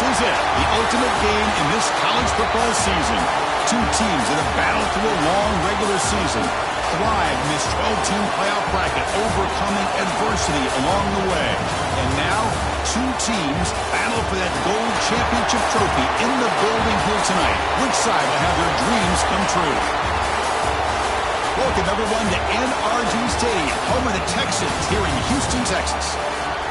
is it, the ultimate game in this college football season. Two teams that have battled through a long regular season, thrived in this 12-team playoff bracket, overcoming adversity along the way. And now, two teams battle for that gold championship trophy in the building here tonight. Which side will have their dreams come true? Welcome, everyone, to NRG Stadium, home of the Texans here in Houston, Texas.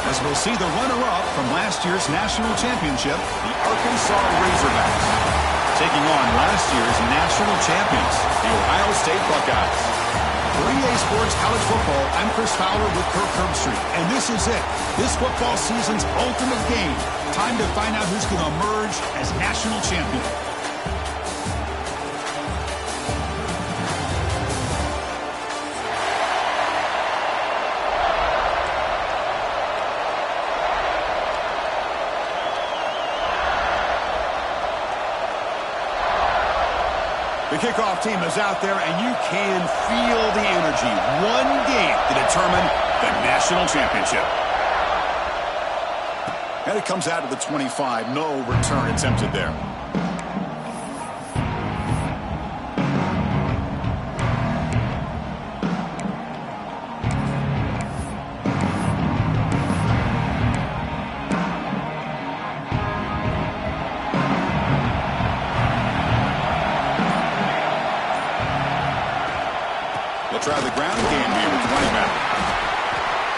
As we'll see the runner-up from last year's national championship, the Arkansas Razorbacks, taking on last year's national champions, the Ohio State Buckeyes. For EA Sports College Football, I'm Chris Fowler with Kirk Herbstreit, and this is it. This football season's ultimate game. Time to find out who's going to emerge as national champion. The kickoff team is out there, and you can feel the energy. One game to determine the national championship. And it comes out of the 25. No return attempted there. Try the ground game here with the running back.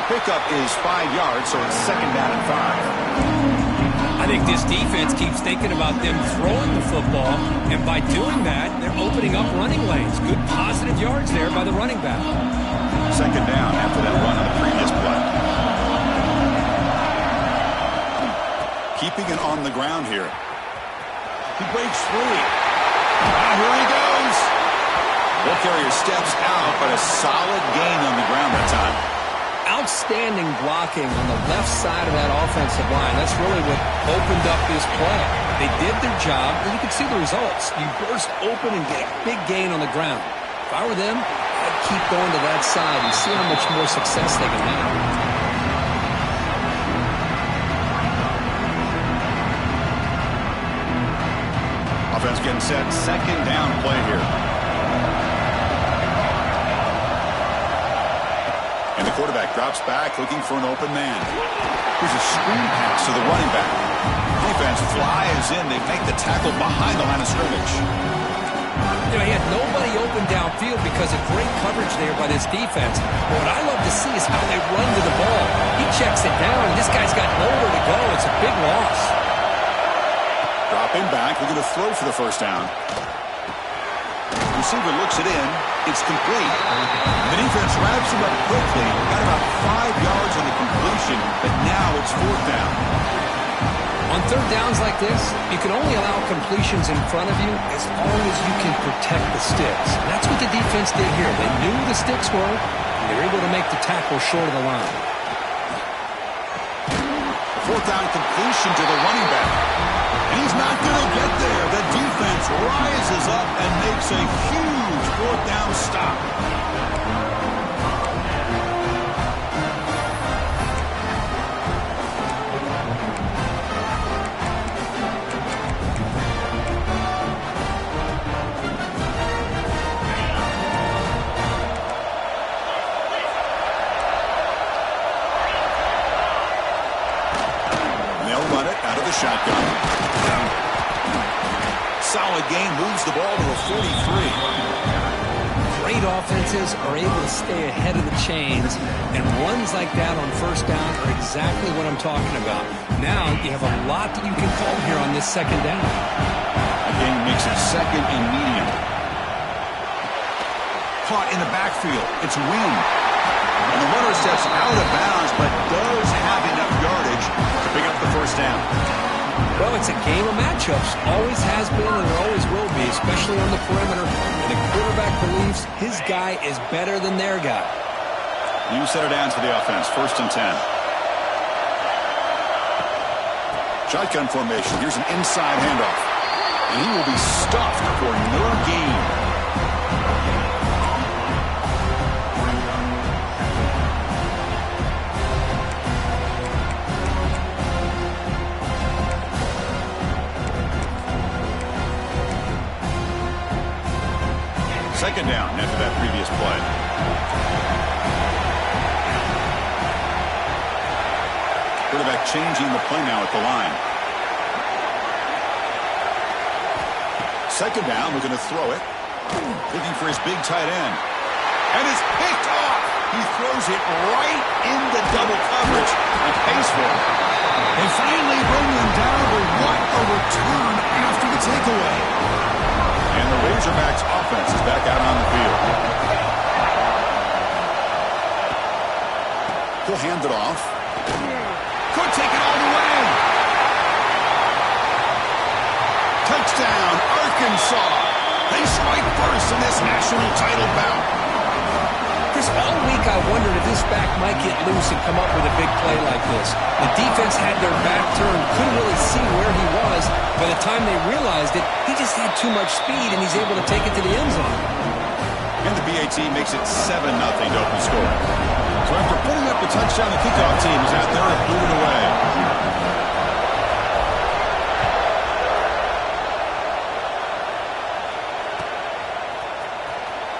Pickup is 5 yards, so it's second down and 5. I think this defense keeps thinking about them throwing the football, and by doing that, they're opening up running lanes. Good positive yards there by the running back. Second down after that run on the previous play. Keeping it on the ground here. He breaks free. Now here he goes. Ball carrier steps out, but a solid gain on the ground that time. Outstanding blocking on the left side of that offensive line. That's really what opened up this play. They did their job, and you can see the results. You burst open and get a big gain on the ground. If I were them, I'd keep going to that side and see how much more success they can have. Offense getting set. Second down play here. And the quarterback drops back looking for an open man. Here's a screen pass to the running back. Defense flies in. They make the tackle behind the line of scrimmage. You know, he had nobody open downfield because of great coverage there by this defense. But what I love to see is how they run to the ball. He checks it down, and this guy's got nowhere to go. It's a big loss. Dropping back, looking to throw for the first down. Receiver looks it in. It's complete. The defense wraps him up quickly. Got about 5 yards on the completion, but now it's fourth down. On third downs like this, you can only allow completions in front of you as long as you can protect the sticks. That's what the defense did here. They knew the sticks were, and they were able to make the tackle short of the line. Fourth down completion to the running back. And he's not going to get there. The defense rises up and makes a huge fourth down stop. And they'll run it out of the shotgun. Solid gain, moves the ball to a 43. Great offenses are able to stay ahead of the chains, and runs like that on first down are exactly what I'm talking about. Now you have a lot that you can call here on this second down. Again, makes it second and medium. Caught in the backfield. It's Wynn. And the runner steps out of bounds, but does have enough yardage to pick up the first down. Well, it's a game of matchups. Always has been and it always will be, especially on the perimeter. And the quarterback believes his guy is better than their guy. New set of downs for the offense. First and 10. Shotgun formation. Here's an inside handoff. And he will be stuffed for no gain. second down after that previous play. Quarterback changing the play now at the line. Second down, looking to throw it. Looking for his big tight end. And it's picked off. He throws it right into double coverage and pays for it. They finally bring them down, but what a return after the takeaway. And the Razorbacks offense is back out on the field. He'll hand it off. Could take it all the way. Touchdown, Arkansas. They strike first in this national title bout. Chris, all week I wondered if this back might get loose and come up with a big play like this. The defense had their back turned, couldn't really see where he was. By the time they realized it, he just had too much speed, and he's able to take it to the end zone. And the BAT makes it 7-0 to open score. So after putting up the touchdown, the kickoff team is out there and moving away.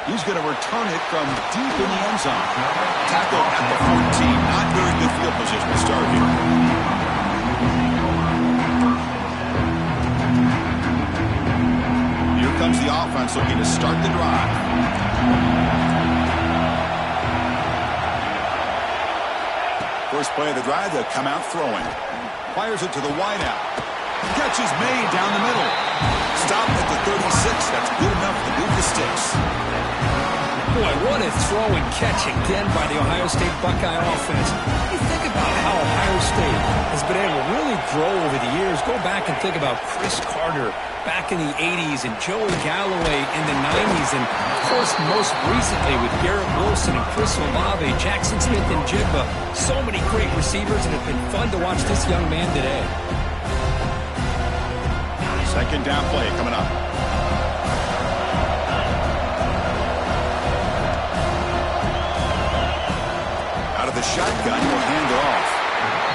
He's going to return it from deep in the end zone. Tackle at the 14. Not very good field position to start here. Here comes the offense looking to start the drive. First play of the drive, they'll come out throwing. Fires it to the wideout. Catch is made down the middle. Stopped at the 36. That's good enough to move the sticks. Boy, what a throw and catch again by the Ohio State Buckeye offense. You think about how Ohio State has been able to really grow over the years. Go back and think about Chris Carter back in the 80s and Joey Galloway in the 90s. And, of course, most recently with Garrett Wilson and Chris Olave, Jackson Smith and Jigba. So many great receivers, and it's been fun to watch this young man today. Second down play coming up. Out of the shotgun, he'll hand it off.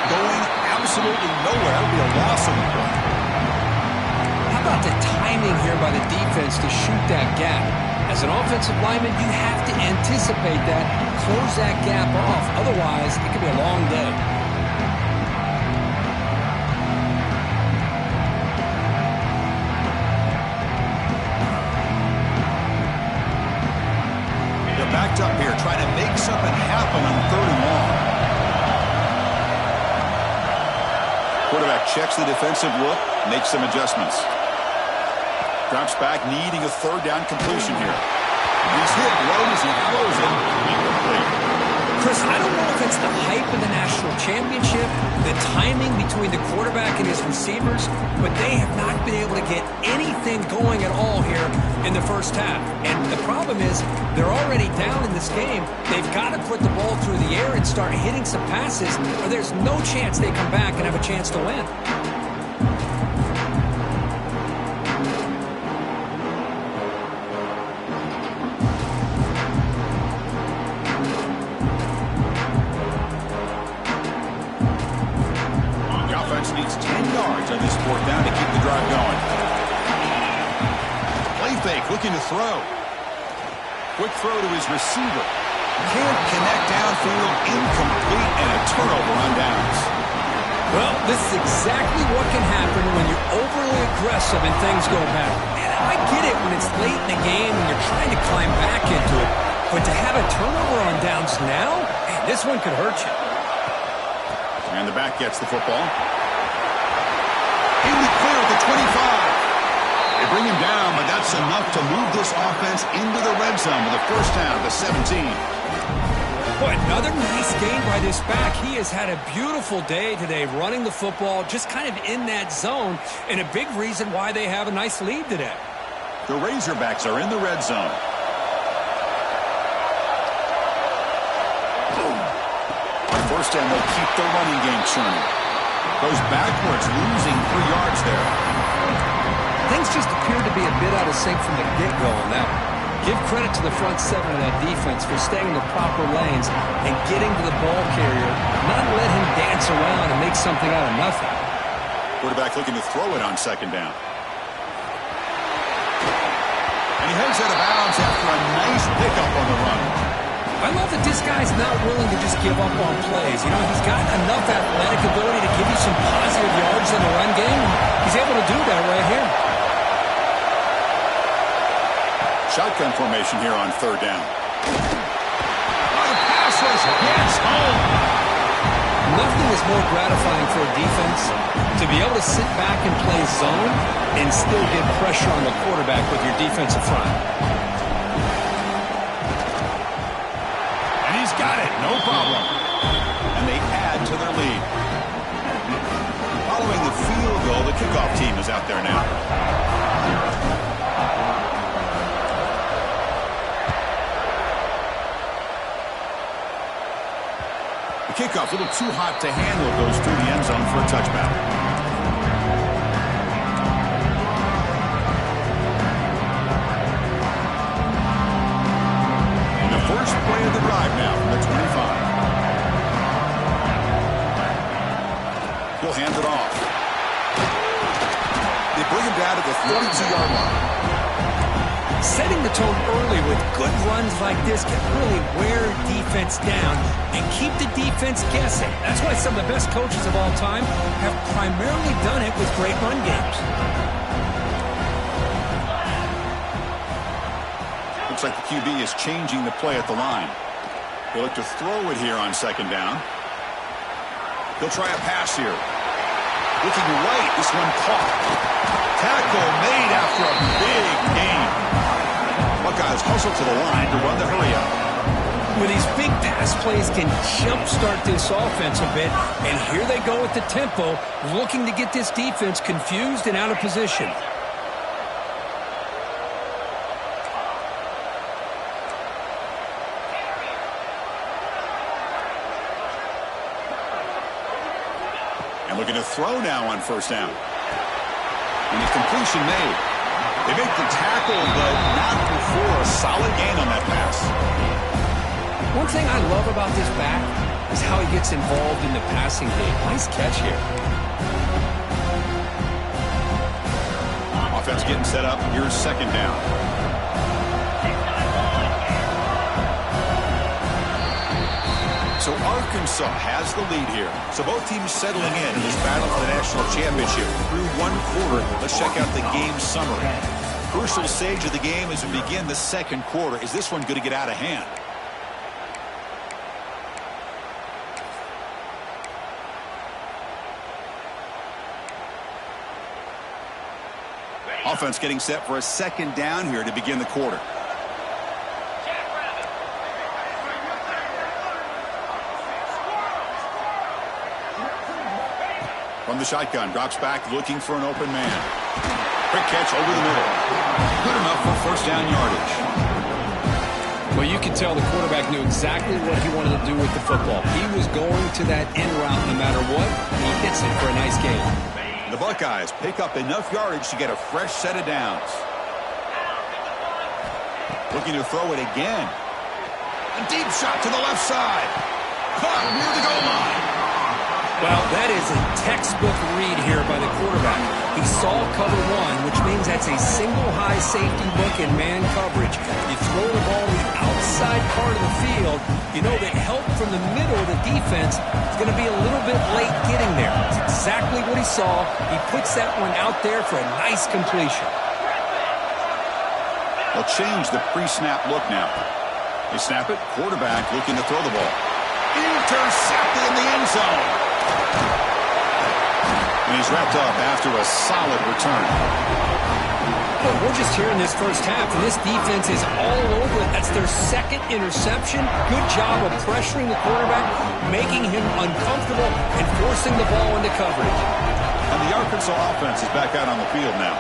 Going absolutely nowhere. It'll be a loss of the play. How about the timing here by the defense to shoot that gap? As an offensive lineman, you have to anticipate that, close that gap off. Otherwise, it could be a long day. They're backed up here, trying to make something happen on 3rd and long. Quarterback checks the defensive look, makes some adjustments. Drops back, needing a 3rd down completion here. He's hit low as he throws it. Incomplete. Chris, I don't know if it's the hype of the national championship, the timing between the quarterback and his receivers, but they have not been able to get anything going at all here in the first half. And the problem is they're already down in this game. They've got to put the ball through the air and start hitting some passes, or there's no chance they come back and have a chance to win. Needs 10 yards on this 4th down to keep the drive going. Play fake, looking to throw. Quick throw to his receiver. Can't connect downfield, incomplete, and a turnover on downs. Well, this is exactly what can happen when you're overly aggressive and things go bad. And I get it when it's late in the game and you're trying to climb back into it. But to have a turnover on downs now, man, this one could hurt you. And the back gets the football. In the clear at the 25. They bring him down, but that's enough to move this offense into the red zone with a first down at the 17. Boy, another nice game by this back. He has had a beautiful day today running the football, just kind of in that zone, and a big reason why they have a nice lead today. The Razorbacks are in the red zone. On first down, they'll keep the running game churning. Goes backwards, losing 3 yards there. Things just appeared to be a bit out of sync from the get-go on that one. Give credit to the front seven of that defense for staying in the proper lanes and getting to the ball carrier, not let him dance around and make something out of nothing. Quarterback looking to throw it on second down. And he heads out of bounds after a nice pickup on the run. I love that this guy's not willing to just give up on plays. You know, he's got enough athletic ability to give you some positive yards in the run game. He's able to do that right here. Shotgun formation here on third down. Oh, the pass rush gets home. Nothing is more gratifying for a defense to be able to sit back and play zone and still get pressure on the quarterback with your defensive front. And he's got it, no problem. And they add to their lead. Following the field goal, the kickoff team is out there now. Kickoff, a little too hot to handle, goes through the end zone for a touchback. And the first play of the drive now from the 25. He'll hand it off. They bring him down to the 42-yard line. Setting the tone early with good runs like this can really wear defense down and keep the defense guessing. That's why some of the best coaches of all time have primarily done it with great run games. Looks like the QB is changing the play at the line. He'll look to throw it here on second down. He'll try a pass here. Looking right, this one caught. Tackle made after a big gain. Buckeyes hustle to the line to run the hurry-up. With these big pass plays can jumpstart this offense a bit, and here they go with the tempo, looking to get this defense confused and out of position. And looking to throw now on first down. And the completion made. They make the tackle, but not before a solid gain on that pass. One thing I love about this back is how he gets involved in the passing game. Nice catch here. Offense getting set up. Here's second down. So Arkansas has the lead here. So both teams settling in this battle for the national championship through one quarter. Let's check out the game summary. Crucial stage of the game as we begin the second quarter. Is this one going to get out of hand? Offense getting set for a second down here to begin the quarter. From the shotgun, drops back looking for an open man. Quick catch over the middle. Good enough for first down yardage. Well, you can tell the quarterback knew exactly what he wanted to do with the football. He was going to that end route no matter what. He hits it for a nice gain. The Buckeyes pick up enough yardage to get a fresh set of downs. Looking to throw it again. A deep shot to the left side. Caught near the goal line. Well, that is a textbook read here by the quarterback. He saw cover one, which means that's a single high safety look in man coverage. You throw the ball to the outside part of the field, you know that help from the middle of the defense is going to be a little bit late getting there. That's exactly what he saw. He puts that one out there for a nice completion. They'll change the pre-snap look now. They snap it, quarterback looking to throw the ball. Intercepted in the end zone. And he's wrapped up after a solid return. Well, we're just here in this first half, and this defense is all over it. That's their second interception. Good job of pressuring the quarterback, making him uncomfortable, and forcing the ball into coverage. And the Arkansas offense is back out on the field now.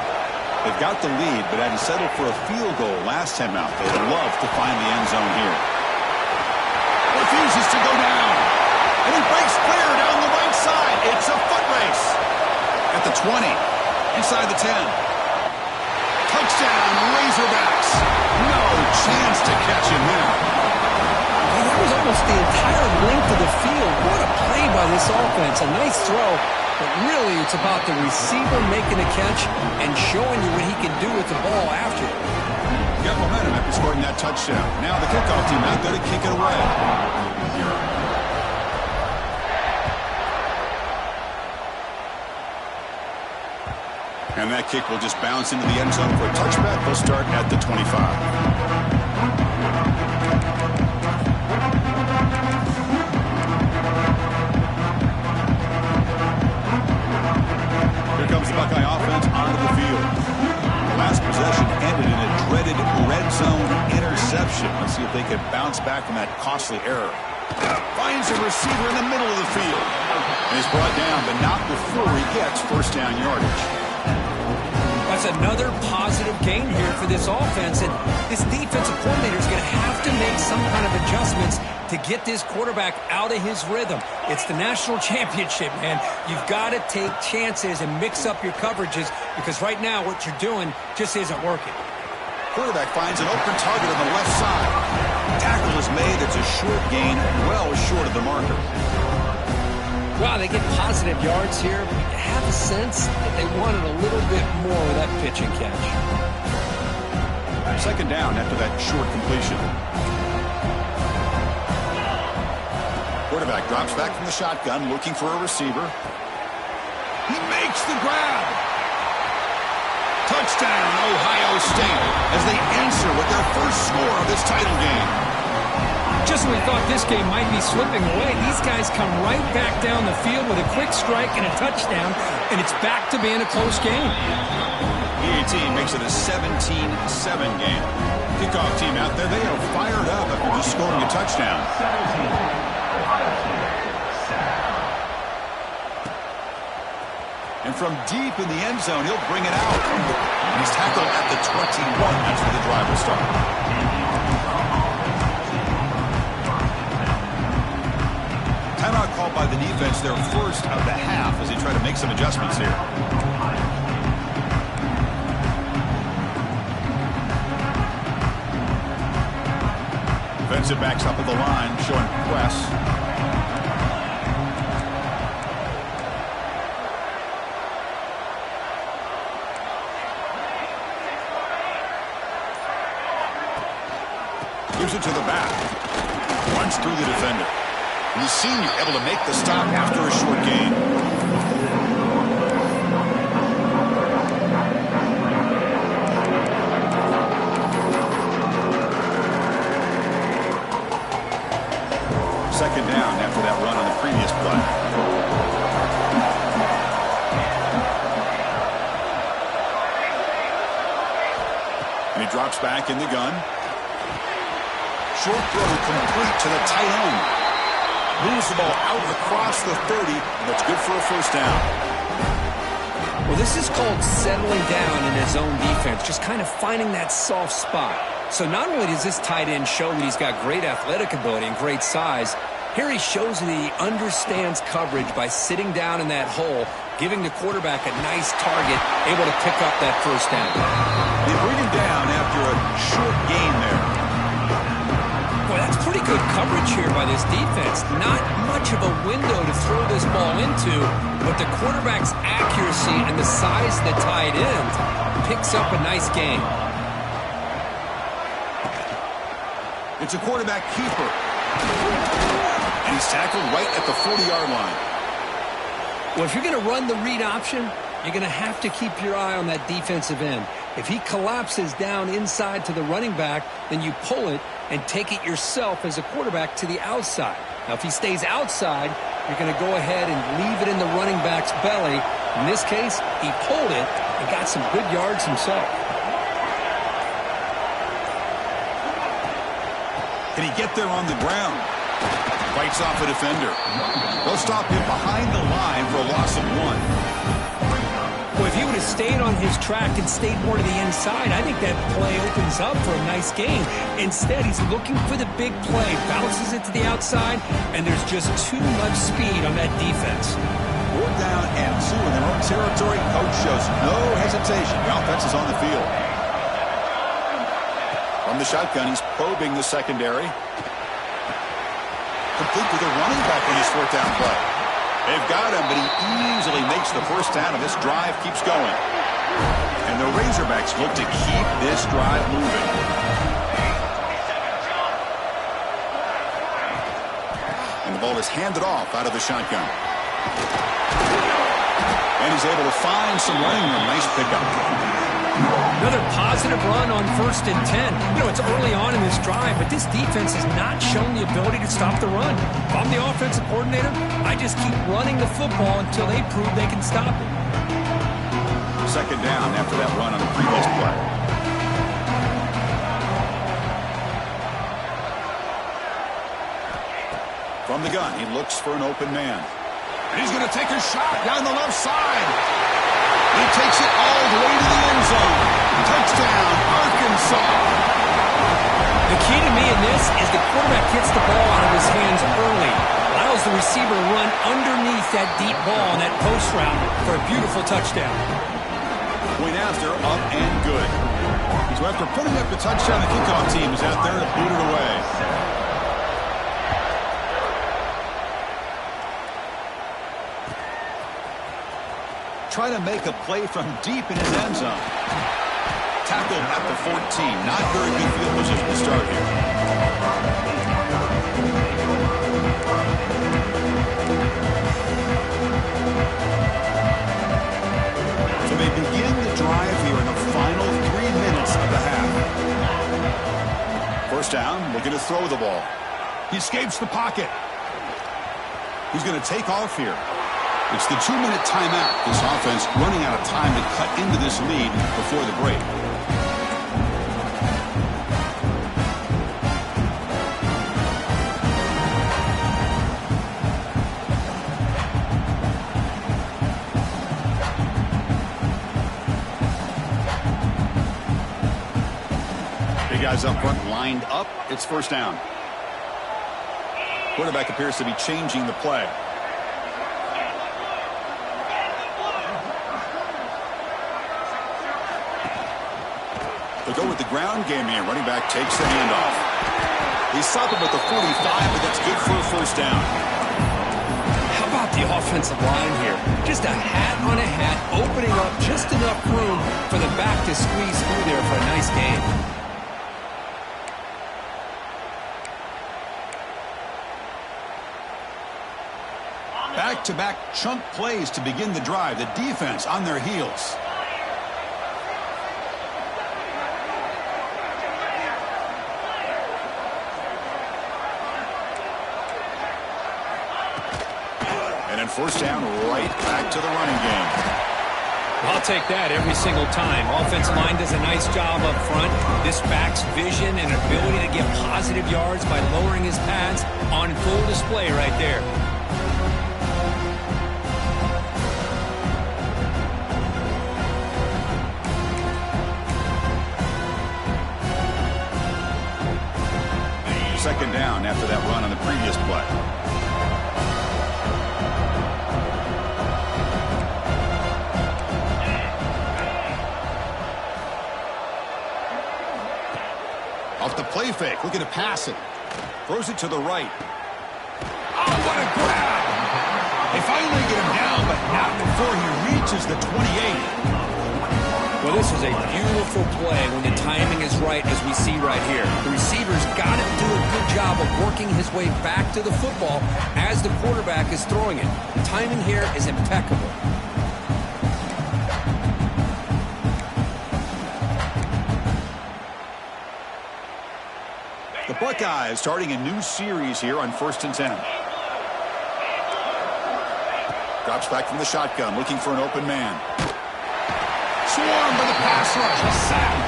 They've got the lead, but had to settle for a field goal last time out. They'd love to find the end zone here. Refuses to go down. And he breaks clear down the right side. It's a foot race. At the 20. Inside the 10. Touchdown, Razorbacks. No chance to catch him there. Well, that was almost the entire length of the field. What a play by this offense. A nice throw. But really, it's about the receiver making a catch and showing you what he can do with the ball after. got momentum after scoring that touchdown. Now the kickoff team out there to kick it away. And that kick will just bounce into the end zone for a touchback. They'll start at the 25. Here comes the Buckeye offense onto the field. The last possession ended in a dreaded red zone interception. Let's see if they can bounce back from that costly error. Finds a receiver in the middle of the field. And he's brought down, but not before he gets first down yardage. That's another positive gain here for this offense, and this defensive coordinator is going to have to make some kind of adjustments to get this quarterback out of his rhythm. It's the national championship, man. You've got to take chances and mix up your coverages because right now what you're doing just isn't working. Quarterback finds an open target on the left side. Tackle is made. It's a short gain, well short of the marker. Wow, they get positive yards here, but you have a sense that they wanted a little bit more with that pitch and catch. Second down after that short completion. Quarterback drops back from the shotgun, looking for a receiver. He makes the grab. Touchdown, Ohio State, as they answer with their first score of this title game. Just when we thought this game might be slipping away, these guys come right back down the field with a quick strike and a touchdown, and it's back to being a close game. EAT makes it a 17-7 game. Kickoff team out there, they are fired up after just scoring a touchdown. And from deep in the end zone, he'll bring it out. And he's tackled at the 21. That's where the drive will start. Timeout called by the defense, their first of the half, as they try to make some adjustments here. Defensive backs up at the line, showing press. Gives it to the back. Runs through the defender. And the senior able to make the stop after a short gain. Second down after that run on the previous play. And he drops back in the gun. Short throw complete to the tight end. Moves the ball out across the 30. That's good for a first down. Well, this is called settling down in his own defense, just kind of finding that soft spot. So not only does this tight end show that he's got great athletic ability and great size, here he shows that he understands coverage by sitting down in that hole, giving the quarterback a nice target, able to pick up that first down. They bring him down after a short gain there. Boy, that's pretty good coverage here by this defense. Not much of a window to throw this ball into, but the quarterback's accuracy and the size of the tight end picks up a nice gain. It's a quarterback keeper. And he's tackled right at the 40-yard line. Well, if you're going to run the read option, you're going to have to keep your eye on that defensive end. If he collapses down inside to the running back, then you pull it and take it yourself as a quarterback to the outside. Now, if he stays outside, you're going to go ahead and leave it in the running back's belly. In this case, he pulled it and got some good yards himself. Can he get there on the ground? Fights off a defender. They'll stop him behind the line for a loss of 1. Well, if he would have stayed on his track and stayed more to the inside, I think that play opens up for a nice gain. Instead, he's looking for the big play, bounces it to the outside, and there's just too much speed on that defense. 4th down and 2 in their own territory. Coach shows no hesitation. The offense is on the field. From the shotgun, he's probing the secondary. Complete with a running back on his 4th down play. They've got him, but he easily makes the first down, and this drive keeps going. And And the Razorbacks look to keep this drive moving. And the ball is handed off out of the shotgun. And he's able to find some running room. Nice pickup. Another positive run on 1st and 10. You know, it's early on in this drive, but this defense has not shown the ability to stop the run. If I'm the offensive coordinator, I just keep running the football until they prove they can stop it. 2nd down after that run on the previous play. From the gun, he looks for an open man. And he's going to take a shot down the left side. He takes it all the way to the end zone. Touchdown, Arkansas. The key to me in this is the quarterback gets the ball out of his hands early. Allows the receiver to run underneath that deep ball on that post route for a beautiful touchdown. Point after, up and good. So after putting up the touchdown, the kickoff team is out there to boot it away. Try to make a play from deep in his end zone. Tackled at the 14. Not very good field position to start here. So they begin the drive here in the final 3 minutes of the half. 1st down, looking to throw the ball. He escapes the pocket. He's going to take off here. It's the 2-minute timeout. This offense running out of time to cut into this lead before the break. Big guys up front lined up. It's 1st down. Quarterback appears to be changing the play. They'll go with the ground game here. Running back takes the handoff. He stopped him at the 45, but that's good for a 1st down. How about the offensive line here? Just a hat on a hat, opening up just enough room for the back to squeeze through there for a nice gain. Back-to-back chunk plays to begin the drive. The defense on their heels. And then 1st down, right back to the running game. I'll take that every single time. Offensive line does a nice job up front. This back's vision and ability to get positive yards by lowering his pads on full display right there. Second down after that run on the previous play. Off the play fake, looking to pass it. Throws it to the right. Oh, what a grab. They finally get him down, but not before he reaches the 28. Well, this is a beautiful play when the timing is right, as we see right here. The receiver's got to do a good job of working his way back to the football as the quarterback is throwing it. The timing here is impeccable. The Buckeyes starting a new series here on 1st and 10. Drops back from the shotgun, looking for an open man. Swarmed by the pass rush. A sack.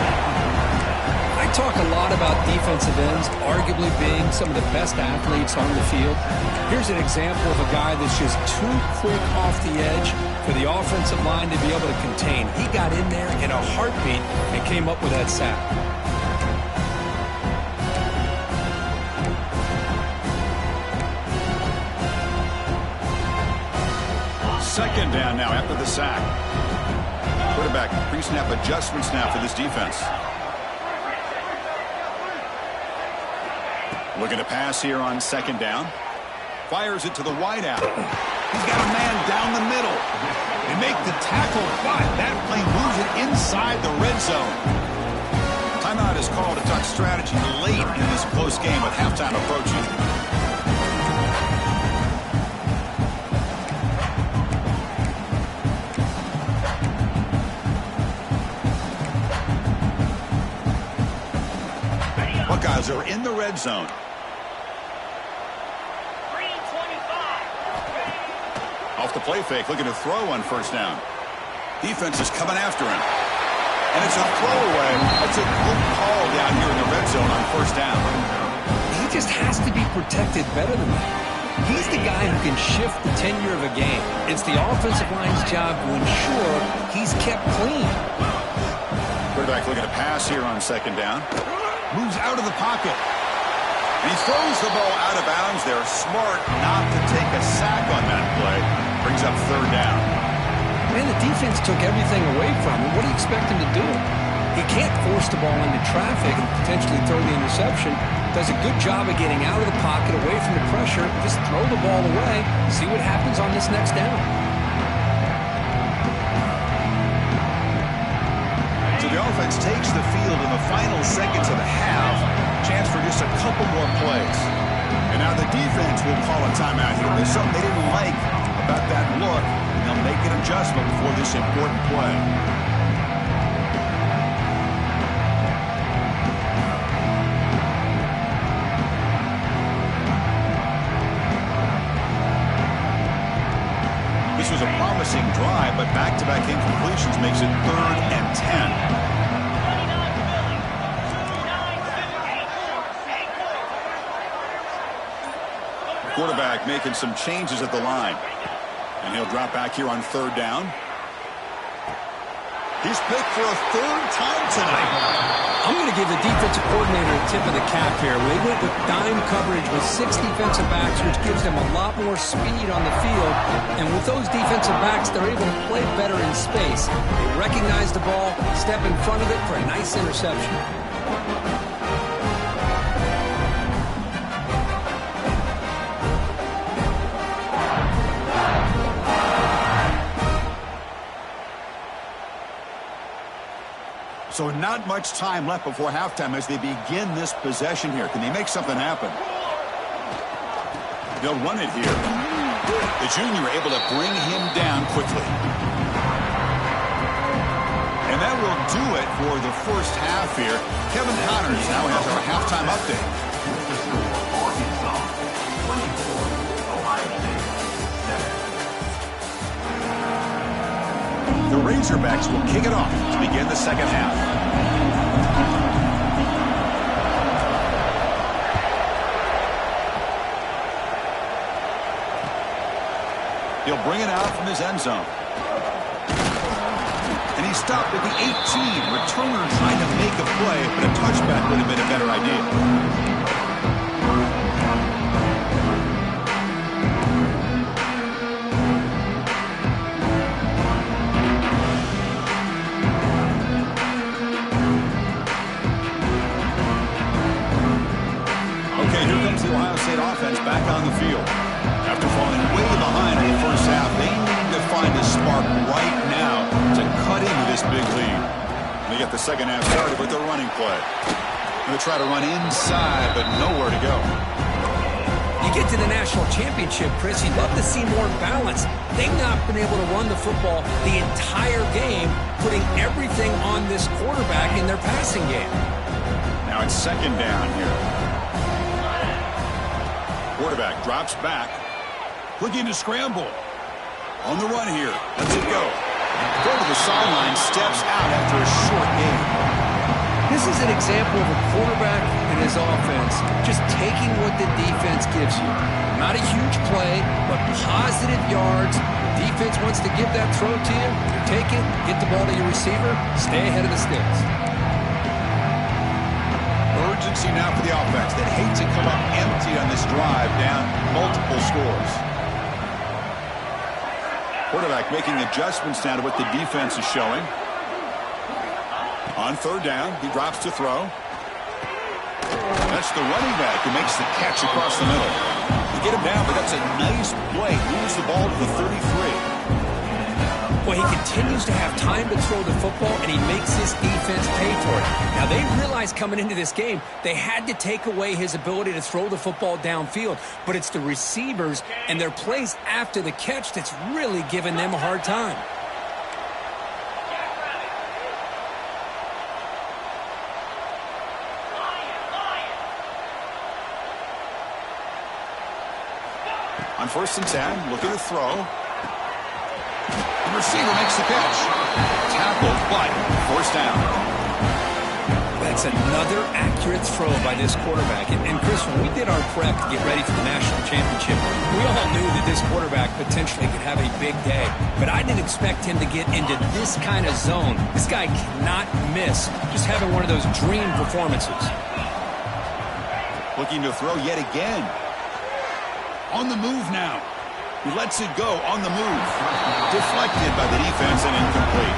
I talk a lot about defensive ends arguably being some of the best athletes on the field. Here's an example of a guy that's just too quick off the edge for the offensive line to be able to contain. He got in there in a heartbeat and came up with that sack. Second down now after the sack. Quarterback pre-snap adjustments now for this defense. Looking to pass here on 2nd down. Fires it to the wideout. He's got a man down the middle. They make the tackle, but that play moves it inside the red zone. Timeout is called to talk strategy late in this close game with halftime approaching. Buckeyes are in the red zone. Off the play fake, looking to throw on first down. Defense is coming after him. And it's a throwaway. That's a good call down here in the red zone on first down. He just has to be protected better than that. He's the guy who can shift the tenure of a game. It's the offensive line's job to ensure he's kept clean. Quarterback looking to pass here on second down. Moves out of the pocket. And he throws the ball out of bounds there. Smart not to take a sack on that play. Brings up third down. Man, the defense took everything away from him. What do you expect him to do? He can't force the ball into traffic and potentially throw the interception. Does a good job of getting out of the pocket, away from the pressure. Just throw the ball away. See what happens on this next down. So the offense takes the field in the final seconds of the half. Chance for just a couple more plays. And now the defense will call a timeout here. There's something they didn't like about that look. And they'll make an adjustment for this important play. This was a promising drive, but back-to-back incompletions makes it 3rd and 10. Quarterback making some changes at the line. And he'll drop back here on third down. He's picked for a 3rd time tonight. I'm going to give the defensive coordinator a tip of the cap here. They went with dime coverage with 6 defensive backs, which gives them a lot more speed on the field. And with those defensive backs, they're able to play better in space. They recognize the ball, step in front of it for a nice interception. So not much time left before halftime as they begin this possession here. Can they make something happen? They'll run it here. The junior able to bring him down quickly. And that will do it for the first half here. Kevin Connors now has our halftime update. The Razorbacks will kick it off to begin the second half. He'll bring it out from his end zone. And he stopped at the 18. Returner trying to make a play, but a touchback would have been a better idea. The Ohio State offense back on the field. After falling way behind in the first half, they need to find a spark right now to cut into this big lead. They get the second half started with their running play. Going to try to run inside, but nowhere to go. You get to the national championship, Chris, you'd love to see more balance. They've not been able to run the football the entire game, putting everything on this quarterback in their passing game. Now it's second down here. Quarterback drops back, looking to scramble. On the run here, lets it go. Go to the sideline, steps out after a short game. This is an example of a quarterback and his offense just taking what the defense gives you. Not a huge play, but positive yards. The defense wants to give that throw to you. You take it, get the ball to your receiver, stay ahead of the sticks. Urgency now for the offense that hate to come up empty on this drive, down multiple scores. Quarterback making adjustments now to what the defense is showing. On third down, he drops to throw. That's the running back who makes the catch across the middle. You get him down, but that's a nice play. Moves the ball to the 33. Well, he continues to have time to throw the football, and he makes his defense pay for it. Now, they realized coming into this game, they had to take away his ability to throw the football downfield. But it's the receivers and their plays after the catch that's really giving them a hard time. On 1st and 10, look at the throw. The receiver makes the catch. Tackled, but 1st down. That's another accurate throw by this quarterback. And Chris, when we did our prep to get ready for the national championship, we all knew that this quarterback potentially could have a big day. But I didn't expect him to get into this kind of zone. This guy cannot miss. Just having one of those dream performances. Looking to throw yet again. On the move now. He lets it go on the move. Deflected by the defense and incomplete.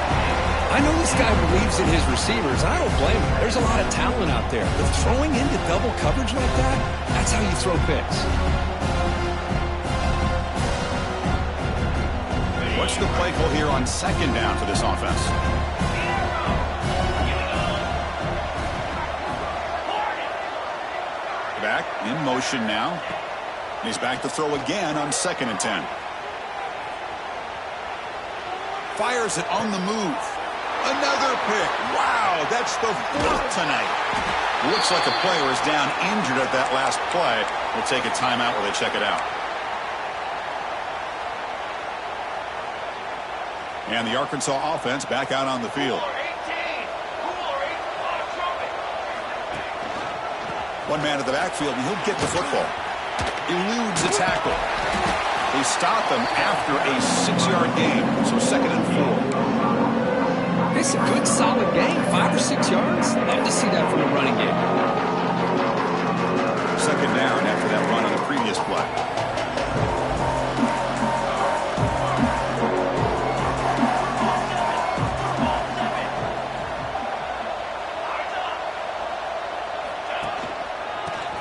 I know this guy believes in his receivers. I don't blame him. There's a lot of talent out there. But throwing into double coverage like that, that's how you throw picks. What's the play call here on 2nd down for this offense? Back in motion now. He's back to throw again on 2nd and 10. Fires it on the move. Another pick. Wow, that's the 4th tonight. Looks like a player is down injured at that last play. We'll take a timeout while they check it out. And the Arkansas offense back out on the field. One man at the backfield, and he'll get the football. Eludes the tackle. They stop him after a 6-yard gain, so 2nd and 4. It's a good, solid game. 5 or 6 yards. Love to see that from a running game. 2nd down after that run on the previous play.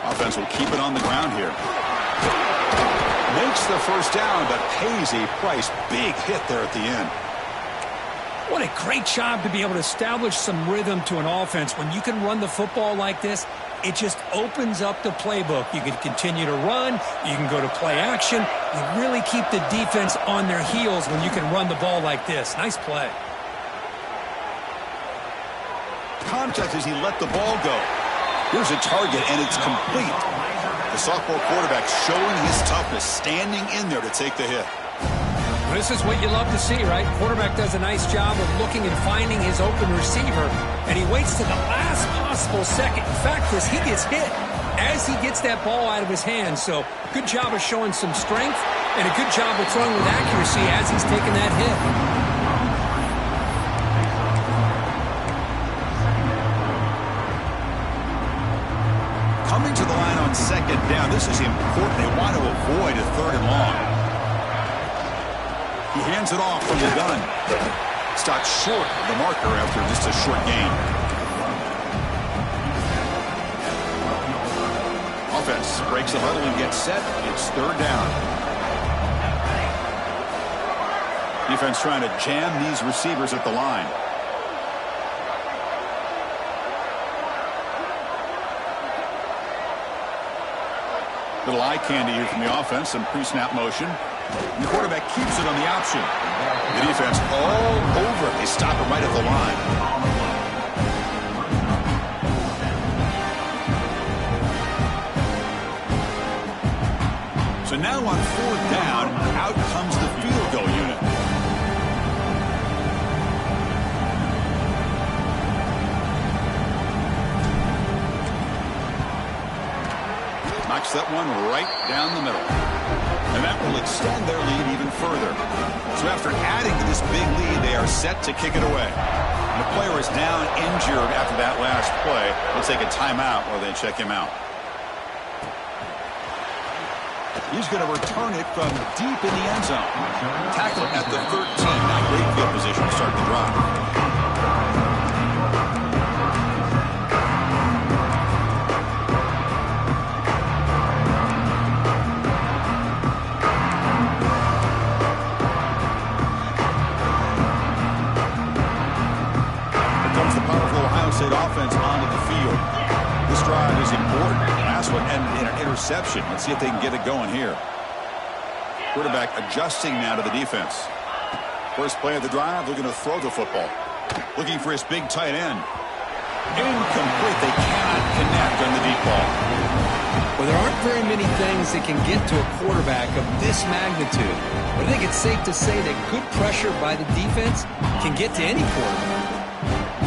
Offense will keep it on the ground here. Makes the 1st down, but pays a price. Big hit there at the end. What a great job to be able to establish some rhythm to an offense. When you can run the football like this, it just opens up the playbook. You can continue to run. You can go to play action. You really keep the defense on their heels when you can run the ball like this. Nice play. Contact as he let the ball go. Here's a target, and it's complete. The sophomore quarterback showing his toughness, standing in there to take the hit. This is what you love to see, right? Quarterback does a nice job of looking and finding his open receiver, and he waits to the last possible second. In fact, Chris, he gets hit as he gets that ball out of his hands. So good job of showing some strength and a good job of throwing with accuracy as he's taking that hit. Coming to the line on 2nd down. This is important. They want to avoid a 3rd and long. He hands it off from the gun. Stopped short of the marker after just a short gain. Offense breaks the huddle and gets set. It's 3rd down. Defense trying to jam these receivers at the line. Little eye candy here from the offense, some pre-snap motion. And the quarterback keeps it on the option. The defense all over it. They stop it right at the line. So now on 4th down, out comes the field goal unit. Knocks that one right down the middle. And that will extend their lead even further. So after adding to this big lead, they are set to kick it away. And the player is down injured after that last play. We'll take a timeout while they check him out. He's going to return it from deep in the end zone. Tackle at the 13. Now great field position to start the drive. drive is important. Last one ended in an interception. Let's see if they can get it going here. Quarterback adjusting now to the defense. First play of the drive, looking to throw the football. Looking for his big tight end. Incomplete. They cannot connect on the deep ball. Well, there aren't very many things that can get to a quarterback of this magnitude. But I think it's safe to say that good pressure by the defense can get to any quarterback.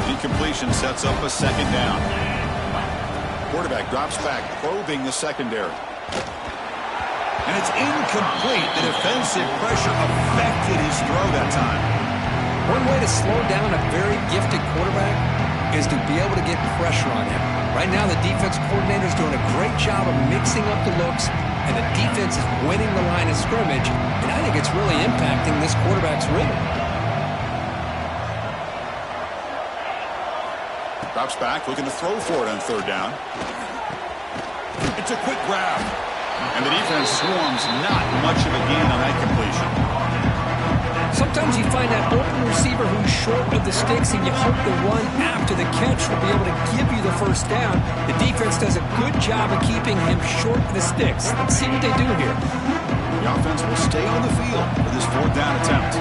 Incompletion sets up a second down. Quarterback drops back, probing the secondary. And it's incomplete. The defensive pressure affected his throw that time. One way to slow down a very gifted quarterback is to be able to get pressure on him. Right now, the defense coordinator is doing a great job of mixing up the looks, and the defense is winning the line of scrimmage, and I think it's really impacting this quarterback's rhythm. Drops back, looking to throw for it on third down. It's a quick grab. And the defense swarms not much of a gain on that completion. Sometimes you find that open receiver who's short of the sticks, and you hope the run after the catch will be able to give you the first down. The defense does a good job of keeping him short of the sticks. Let's see what they do here. The offense will stay on the field for this fourth down attempt.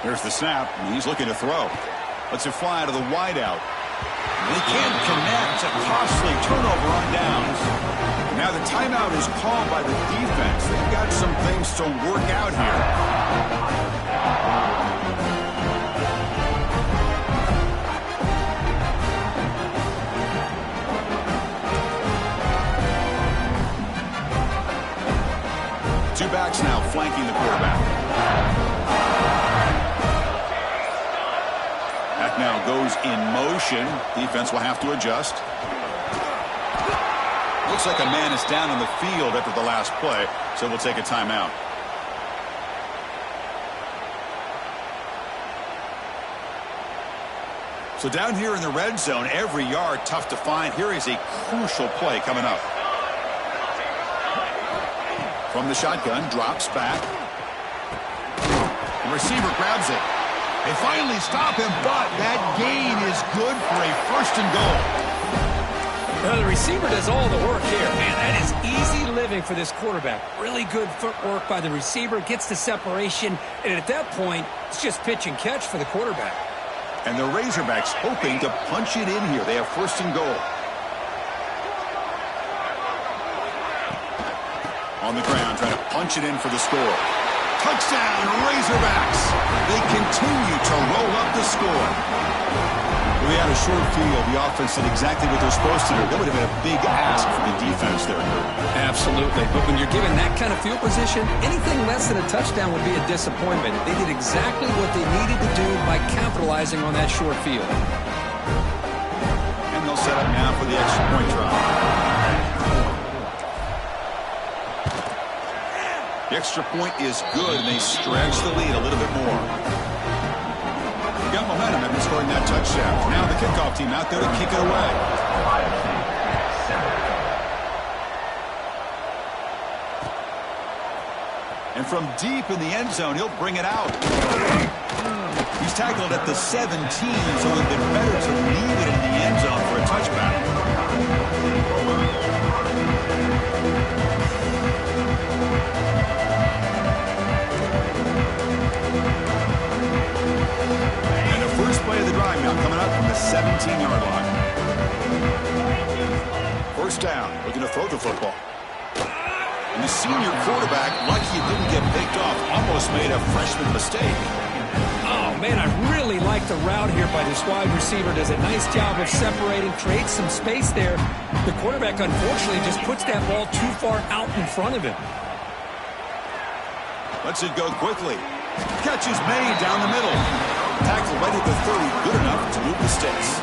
Here's the snap, and he's looking to throw. Lets it fly to the wideout. They can't connect. It's a costly turnover on downs. Now the timeout is called by the defense. They've got some things to work out here. Two backs now flanking the quarterback. Now goes in motion. Defense will have to adjust. Looks like a man is down on the field after the last play, so we'll take a timeout. So down here in the red zone, every yard tough to find. Here is a crucial play coming up. From the shotgun, drops back. The receiver grabs it. They finally stop him, but that gain is good for a first and goal. Well, the receiver does all the work here. Man, that is easy living for this quarterback. Really good footwork by the receiver, gets the separation, and at that point, it's just pitch and catch for the quarterback. And the Razorbacks hoping to punch it in here. They have first and goal. On the ground, trying to punch it in for the score. Touchdown, Razorbacks. They continue to roll up the score. We had a short field. The offense did exactly what they're supposed to do. That would have been a big ask for the defense there. Absolutely. But when you're given that kind of field position, anything less than a touchdown would be a disappointment. They did exactly what they needed to do by capitalizing on that short field. And they'll set up now for the extra point try. The extra point is good, and they stretch the lead a little bit more. They got momentum after scoring that touchdown. Now the kickoff team out there to kick it away. And from deep in the end zone, he'll bring it out. He's tackled at the 17, so it would have been better to leave it in the end zone for a touchback. First play of the drive now coming up from the 17-yard line. First down, looking to throw the football. And the senior quarterback, lucky he didn't get picked off, almost made a freshman mistake. Oh, man, I really like the route here by this wide receiver. Does a nice job of separating, creates some space there. The quarterback, unfortunately, just puts that ball too far out in front of him. Lets it go quickly. Catch is made down the middle. Tackle right at the 30, good enough to move the sticks.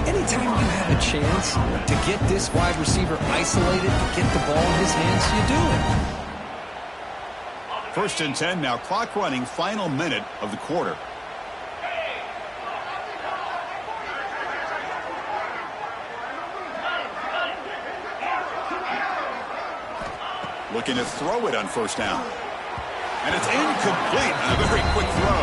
Anytime you have a chance to get this wide receiver isolated, to get the ball in his hands, you do it. First and 10 now, clock running, final minute of the quarter. Looking to throw it on first down. And it's incomplete on a very quick throw.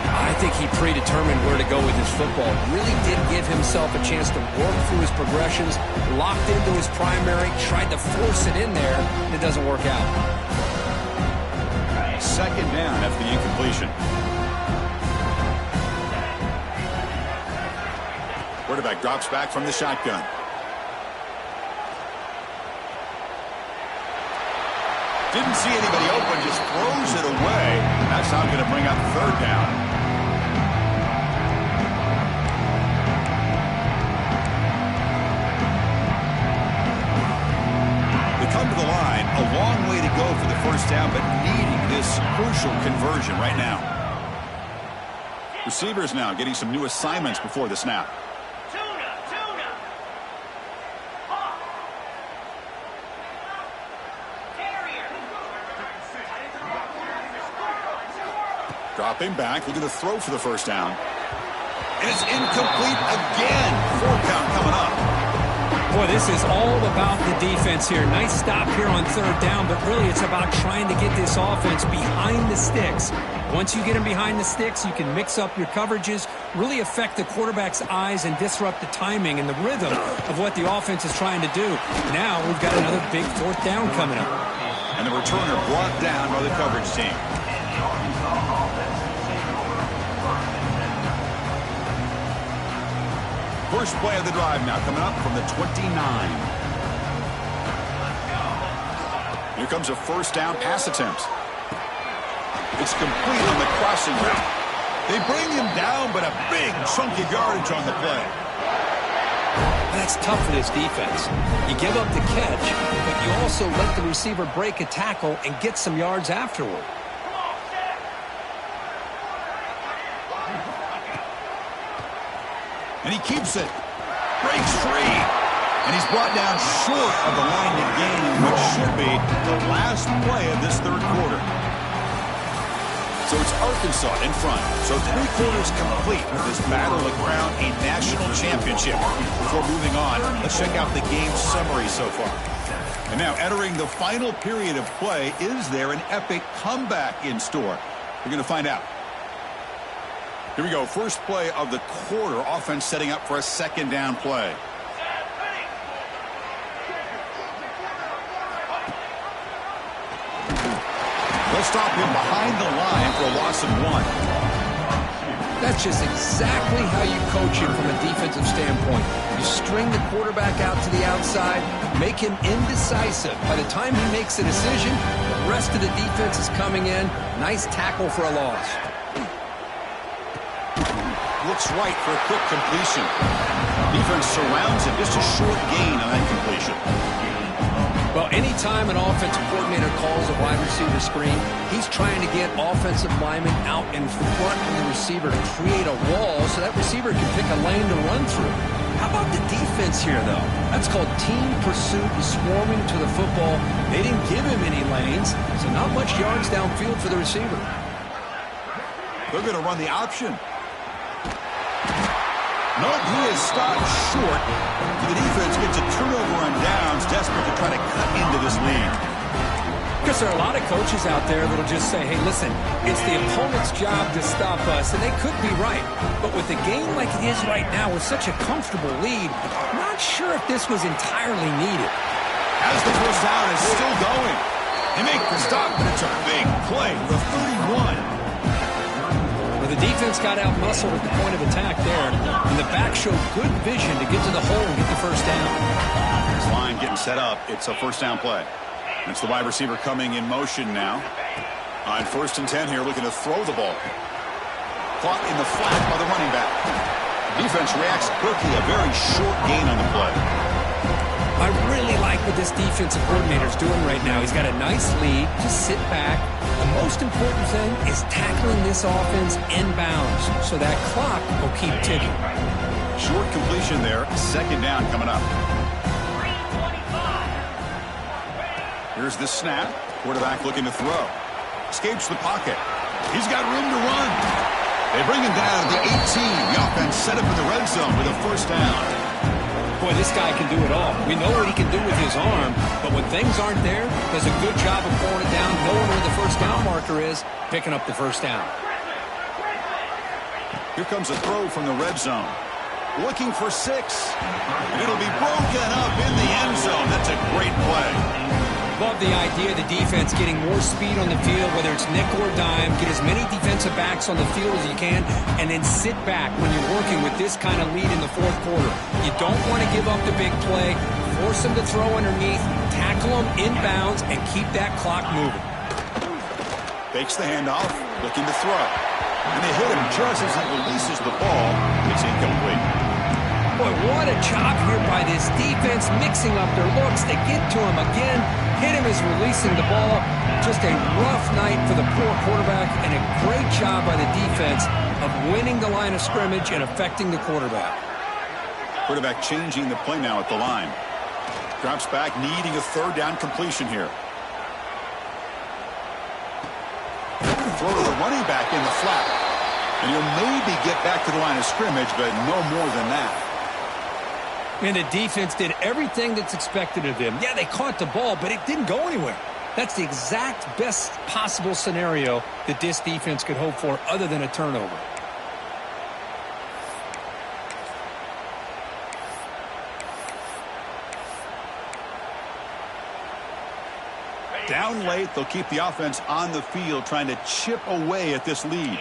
I think he predetermined where to go with his football. Really did give himself a chance to work through his progressions, locked into his primary, tried to force it in there, and it doesn't work out. Second down after the incompletion. Quarterback drops back from the shotgun. Didn't see anybody open, just throws it away. That's how I'm going to bring up third down. They come to the line, a long way to go for the first down, but needing this crucial conversion right now. Receivers now getting some new assignments before the snap. Dropping back, looking to throw for the first down. And it's incomplete again. Fourth down coming up. Boy, this is all about the defense here. Nice stop here on third down, but really it's about trying to get this offense behind the sticks. Once you get them behind the sticks, you can mix up your coverages, really affect the quarterback's eyes and disrupt the timing and the rhythm of what the offense is trying to do. Now we've got another big fourth down coming up. And the returner brought down by the coverage team. First play of the drive now coming up from the 29. Here comes a first down pass attempt. It's complete on the crossing route. They bring him down, but a big chunk of yardage on the play. That's tough for this defense. You give up the catch, but you also let the receiver break a tackle and get some yards afterward. And he keeps it. Breaks free. And he's brought down short of the line to gain, which should be the last play of this third quarter. So it's Arkansas in front. So 3 quarters complete with this battle to crown a national championship. Before moving on, let's check out the game summary so far. And now entering the final period of play, is there an epic comeback in store? We're going to find out. Here we go. First play of the quarter. Offense setting up for a second down play. They'll stop him behind the line for a loss of 1. That's just exactly how you coach him from a defensive standpoint. You string the quarterback out to the outside, make him indecisive. By the time he makes a decision, the rest of the defense is coming in. Nice tackle for a loss. Looks right for a quick completion. Defense surrounds him. Just a short gain on that completion. Well, anytime an offensive coordinator calls a wide receiver screen, he's trying to get offensive linemen out in front of the receiver to create a wall so that receiver can pick a lane to run through. How about the defense here, though? That's called team pursuit and swarming to the football. They didn't give him any lanes, so not much yards downfield for the receiver. They're going to run the option. Nope, he is stopped short. The defense gets a turnover on downs, desperate to try to cut into this lead. Because there are a lot of coaches out there that'll just say, hey, listen, it's the opponent's job to stop us, and they could be right. But with the game like it is right now, with such a comfortable lead, I'm not sure if this was entirely needed. As the first down is still going. They make the stop, but it's a big play for 31. The defense got out-muscled at the point of attack there, and the back showed good vision to get to the hole and get the first down. This line getting set up. It's a first down play. It's the wide receiver coming in motion now. On 1st and 10 here, looking to throw the ball. Caught in the flat by the running back. Defense reacts quickly, a very short gain on the play. I really like what this defensive coordinator is doing right now. He's got a nice lead. Just sit back. The most important thing is tackling this offense inbounds so that clock will keep ticking. Short completion there. Second down coming up. Here's the snap. Quarterback looking to throw. Escapes the pocket. He's got room to run. They bring him down at the 18. The offense set up in the red zone with a first down. Boy, this guy can do it all. We know what he can do with his arm, but when things aren't there, does a good job of pulling it down, knowing where the first down marker is, picking up the first down. Here comes a throw from the red zone. Looking for 6. And it'll be broken up in the end zone. That's a great play. Love the idea of the defense getting more speed on the field, whether it's nickel or dime, get as many defensive backs on the field as you can, and then sit back when you're working with this kind of lead in the fourth quarter. You don't want to give up the big play, force them to throw underneath, tackle them inbounds, and keep that clock moving. Fakes the handoff, looking to throw. And they hit him just as he releases the ball. It's incomplete. Boy, what a job here by this defense, mixing up their looks. They get to him again. Hit him as releasing the ball. Just a rough night for the poor quarterback, and a great job by the defense of winning the line of scrimmage and affecting the quarterback. Quarterback changing the play now at the line. Drops back, needing a third down completion here. Throw to the running back in the flat. And he'll maybe get back to the line of scrimmage, but no more than that. And the defense did everything that's expected of them. Yeah, they caught the ball, but it didn't go anywhere. That's the exact best possible scenario that this defense could hope for other than a turnover. Down late, they'll keep the offense on the field trying to chip away at this lead.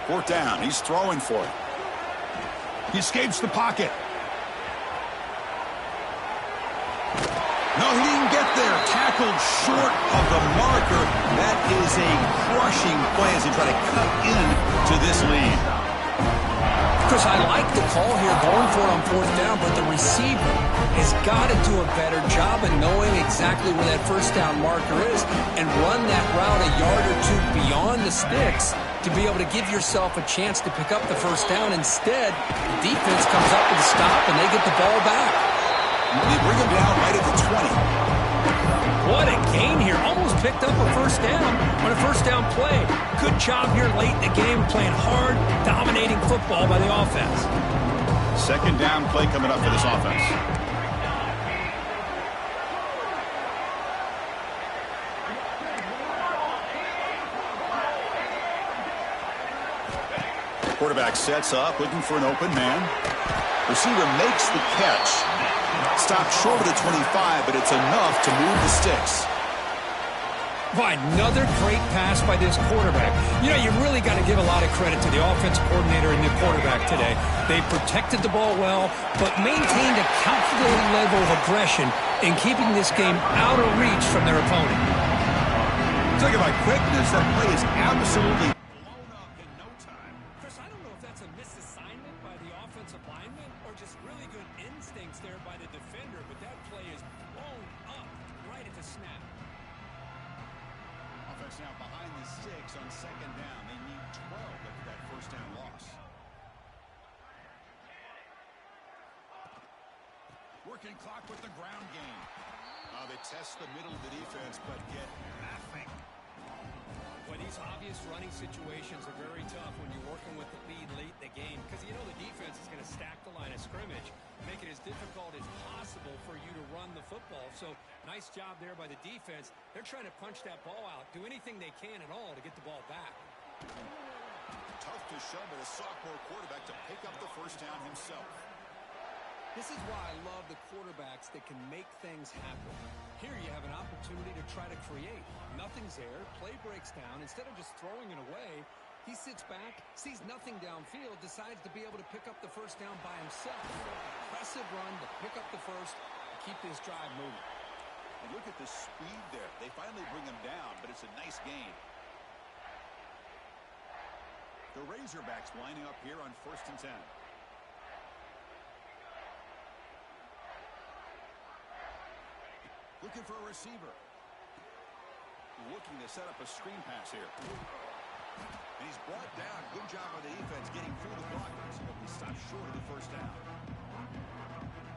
Fourth down, he's throwing for it. He escapes the pocket. No, he didn't get there. Tackled short of the marker. That is a crushing play as he try to cut into this lead. Chris, I like the call here, going for it on fourth down, but the receiver has got to do a better job of knowing exactly where that first down marker is and run that route a yard or two beyond the sticks to be able to give yourself a chance to pick up the first down. Instead, the defense comes up with a stop, and they get the ball back. They bring him down right at the 20. What a gain here. Almost picked up a first down on a first down play. Good job here late in the game, playing hard, dominating football by the offense. Second down play coming up for this offense. Quarterback sets up, looking for an open man. Receiver makes the catch. Stopped short of the 25, but it's enough to move the sticks. By another great pass by this quarterback. You know, you really got to give a lot of credit to the offensive coordinator and the quarterback today. They protected the ball well, but maintained a calculated level of aggression in keeping this game out of reach from their opponent. Talking about quickness, that play is absolutely blown up in no time. Chris, I don't know if that's a misassignment by the offensive lineman or just really good instincts there by the defender, but that play is blown up right at the snap. Offense now behind the sticks on second down. They need 12 after that first down loss. Working clock with the ground game. They test the middle of the defense, but get nothing. Well, these obvious running situations are very tough when you're working with the lead late in the game because you know the defense is going to stack the line of scrimmage, make it as difficult as possible for you to run the football. So, nice job there by the defense. They're trying to punch that ball out, do anything they can at all to get the ball back. Tough to shovel a sophomore quarterback to pick up the first down himself. This is why I love the quarterbacks that can make things happen. Here you have an opportunity to try to create. Nothing's there. Play breaks down. Instead of just throwing it away, he sits back, sees nothing downfield, decides to be able to pick up the first down by himself. Impressive run to pick up the first and keep this drive moving. And look at the speed there. They finally bring him down, but it's a nice gain. The Razorbacks lining up here on 1st and 10. Looking for a receiver. Looking to set up a screen pass here. And he's brought down. Good job by the defense getting through the blockers. But he stopped short of the first down.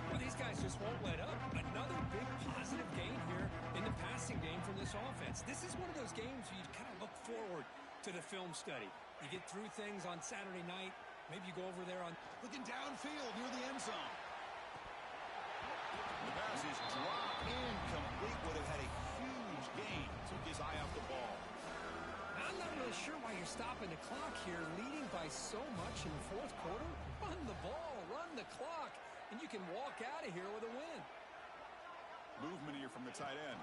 Well, these guys just won't let up. Another big positive gain here in the passing game from this offense. This is one of those games where you kind of look forward to the film study. You get through things on Saturday night. Maybe you go over there on... Looking downfield near the end zone. The pass is dropped incomplete. Would have had a huge gain. Took his eye off the ball. I'm not really sure why you're stopping the clock here, leading by so much in the fourth quarter. Run the ball, run the clock, and you can walk out of here with a win. Movement here from the tight end.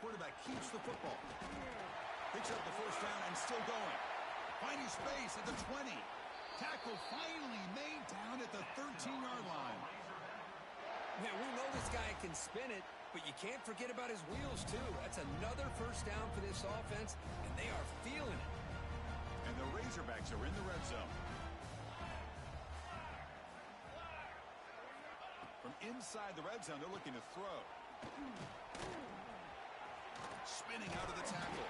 Quarterback keeps the football. Picks up the first down and still going. Finding space at the 20. Tackle finally made down at the 13-yard line. Man, we know this guy can spin it, but you can't forget about his wheels, too. That's another first down for this offense, and they are feeling it. And the Razorbacks are in the red zone. From inside the red zone, they're looking to throw. Spinning out of the tackle.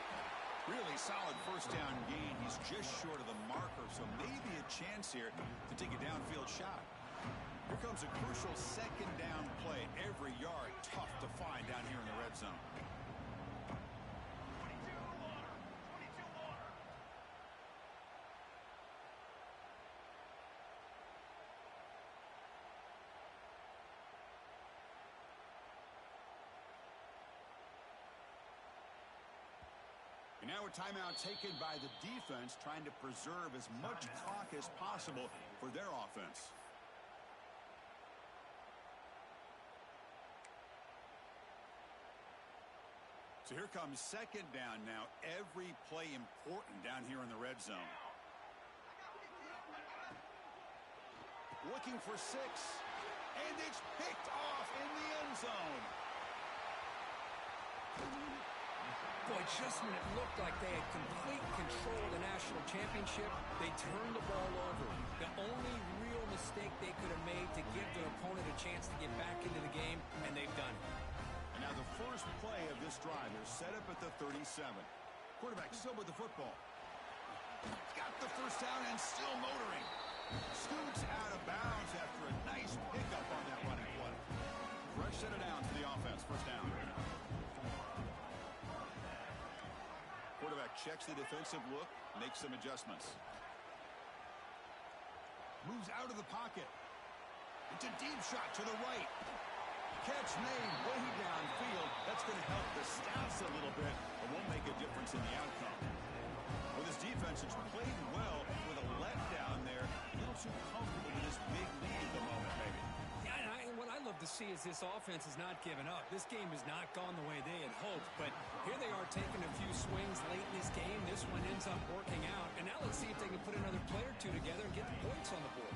Really solid first down gain. He's just short of the marker, so maybe a chance here to take a downfield shot. Here comes a crucial second down play. Every yard tough to find down here in the red zone. And now a timeout taken by the defense, trying to preserve as much clock as possible for their offense. So here comes second down now. Every play important down here in the red zone. Looking for 6. And it's picked off in the end zone. Boy, just when it looked like they had complete control of the national championship, they turned the ball over. The only real mistake they could have made to give their opponent a chance to get back into the game, and they've done it. And now the first play of this drive is set up at the 37. Quarterback still with the football. Got the first down and still motoring. Scoots out of bounds after a nice pickup on that running play. Fresh set of downs for the offense. First down. Quarterback checks the defensive look, makes some adjustments. Moves out of the pocket. It's a deep shot to the right. Catch made way downfield. That's going to help the stats a little bit, but won't make a difference in the outcome. With his defense, it's played well with a letdown there. A little too comfortable with this big lead at the moment, maybe. Yeah, and what I love to see is this offense has not given up. This game has not gone the way they had hoped, but here they are taking a few swings late in this game. This one ends up working out, and now let's see if they can put another play or two together and get the points on the board.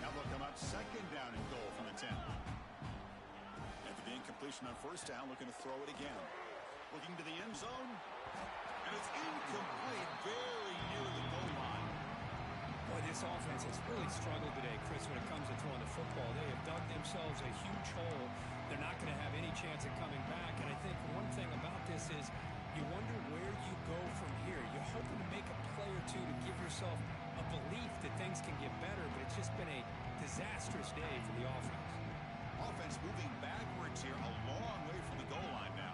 Now they'll come up second down and goal from the 10. After the incompletion on first down, looking to throw it again. Looking to the end zone, and it's incomplete, very near the goal line. Boy, this offense has really struggled today, Chris, when it comes to throwing the football. They have dug themselves a huge hole. They're not going to have any chance of coming back. And I think one thing about this is you wonder where you go from here. You're hoping to make a play or two to give yourself a belief that things can get better, but it's just been a disastrous day for the offense. Offense moving backwards here, a long way from the goal line now.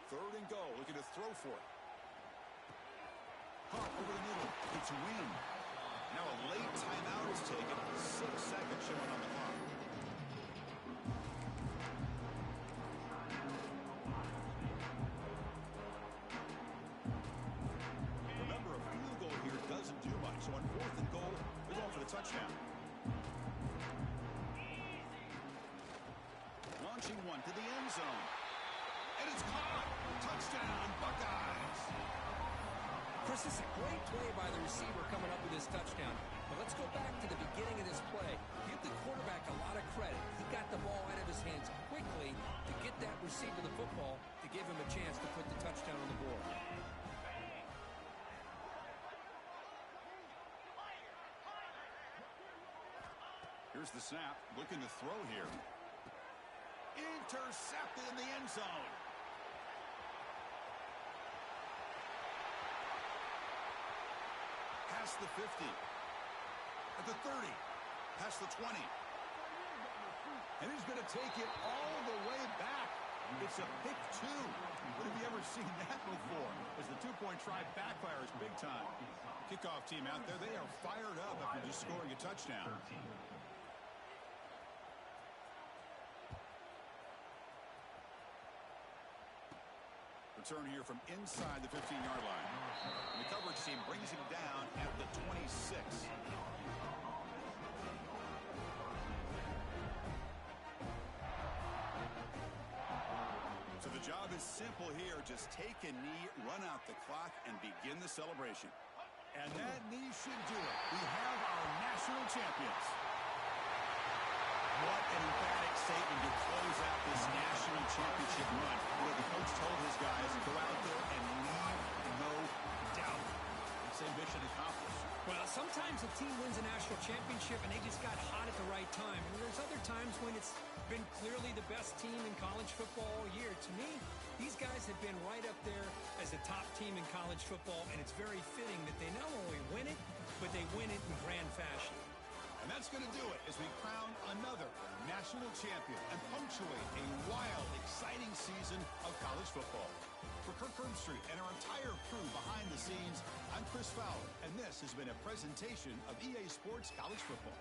Third and goal, looking to throw for it. Hot over the middle, it's Wynn. Now a late timeout is taken, 6 seconds showing on the clock. Remember, a field goal here doesn't do much, so on 4th and goal, they're going for the touchdown. Launching one to the end zone. And it's caught. Touchdown, Buckeyes. Chris, this is a great play by the receiver coming up with his touchdown. But let's go back to the beginning of this play. Give the quarterback a lot of credit. He got the ball out of his hands quickly to get that receiver the football to give him a chance to put the touchdown on the board. Here's the snap. Looking to throw here. Intercepted in the end zone. Past the 50. At the 30. Past the 20. And he's going to take it all the way back. It's a pick 2. When have you ever seen that before? As the two-point try backfires big time. Kickoff team out there, they are fired up after just scoring a touchdown. Return here from inside the 15-yard line. And the coverage team brings him down at the 26. So the job is simple here. Just take a knee, run out the clock, and begin the celebration. And that knee should do it. We have our national champions. What an emphatic statement to close out this national championship run. Where the coach told his guys to go out there and leave no doubt. It's a mission accomplished. Well, sometimes a team wins a national championship and they just got hot at the right time. And there's other times when it's been clearly the best team in college football all year. To me, these guys have been right up there as the top team in college football, and it's very fitting that they not only win it, but they win it in grand fashion. And that's going to do it as we crown another national champion and punctuate a wild, exciting season of college football. For Kirk Herbstreit and our entire crew behind the scenes, I'm Chris Fowler, and this has been a presentation of EA Sports College Football.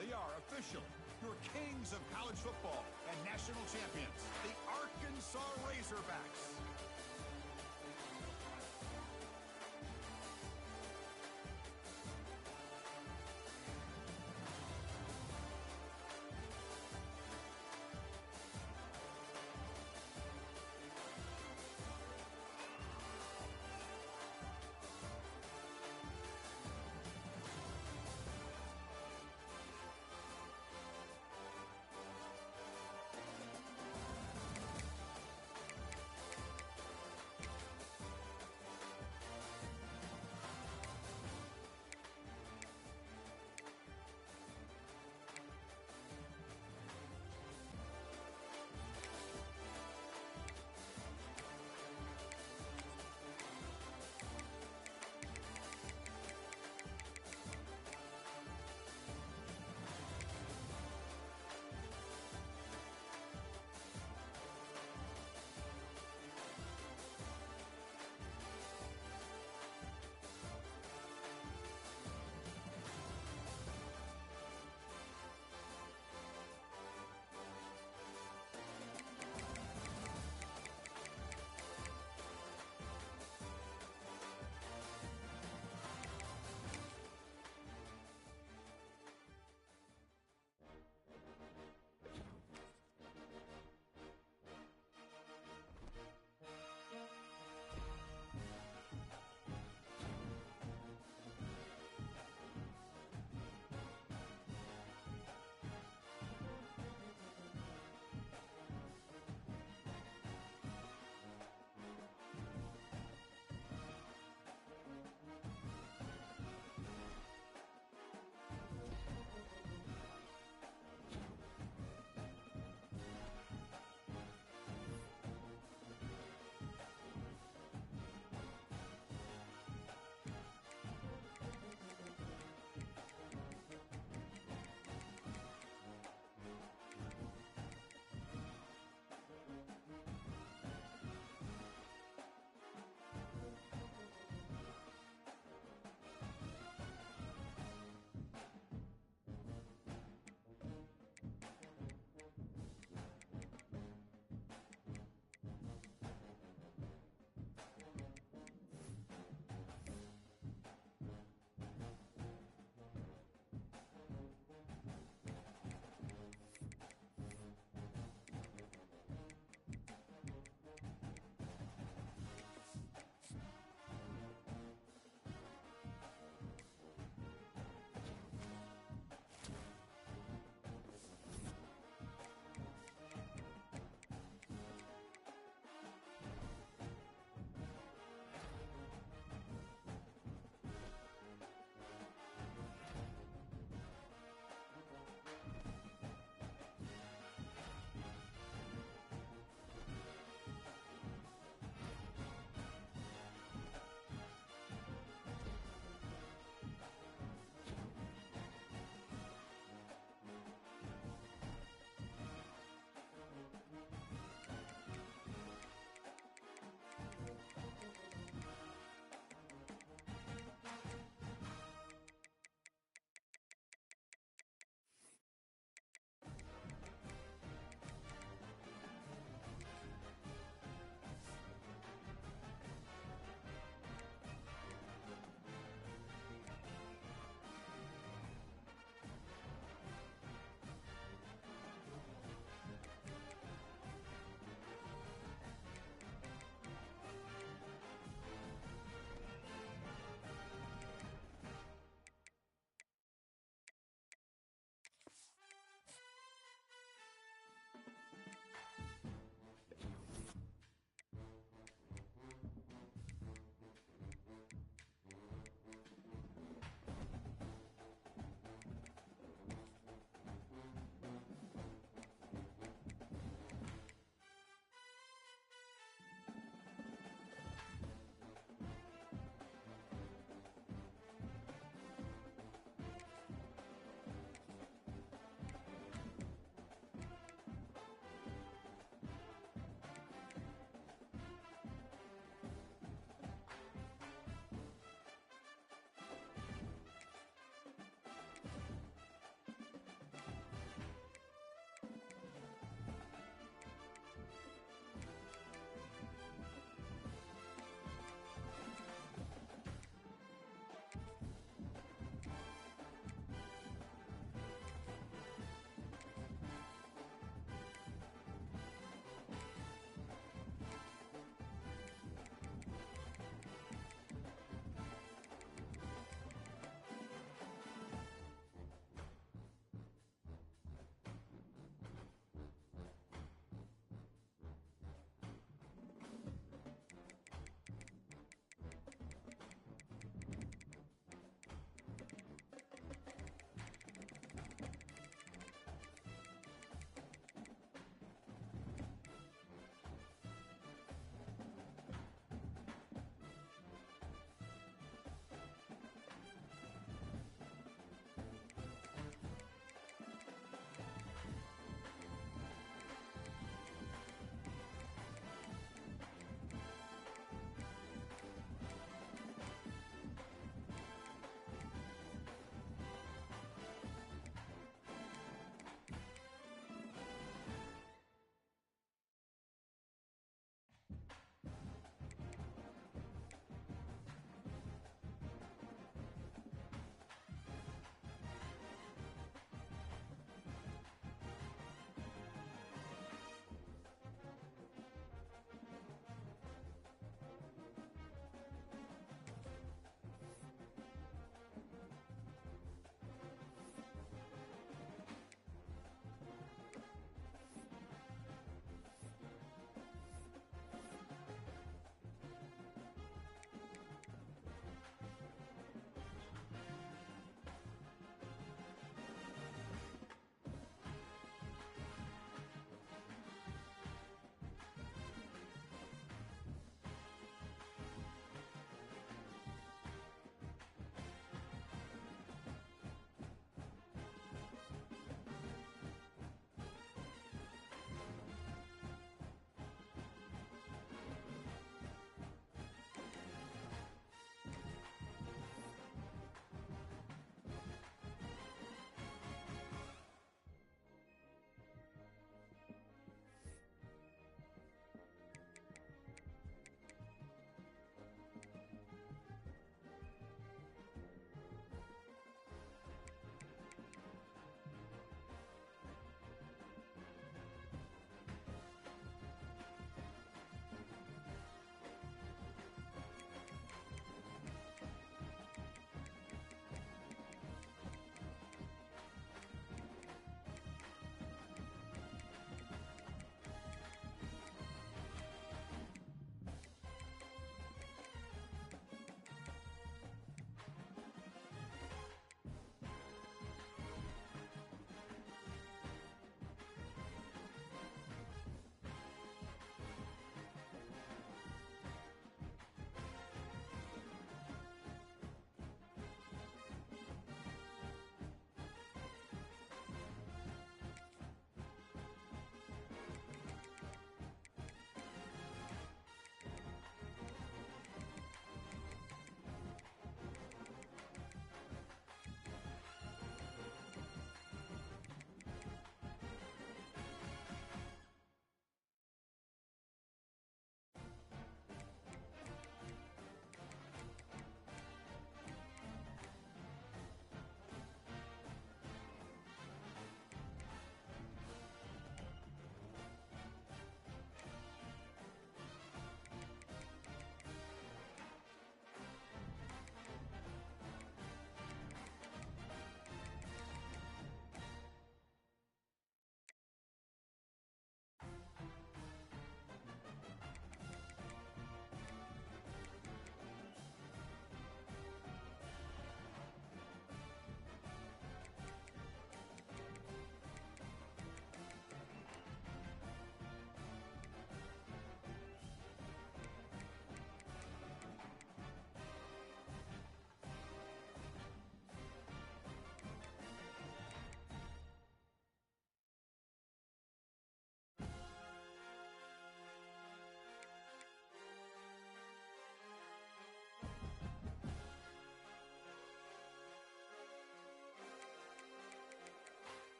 They are official, your kings of college football and national champions, the Arkansas Razorbacks.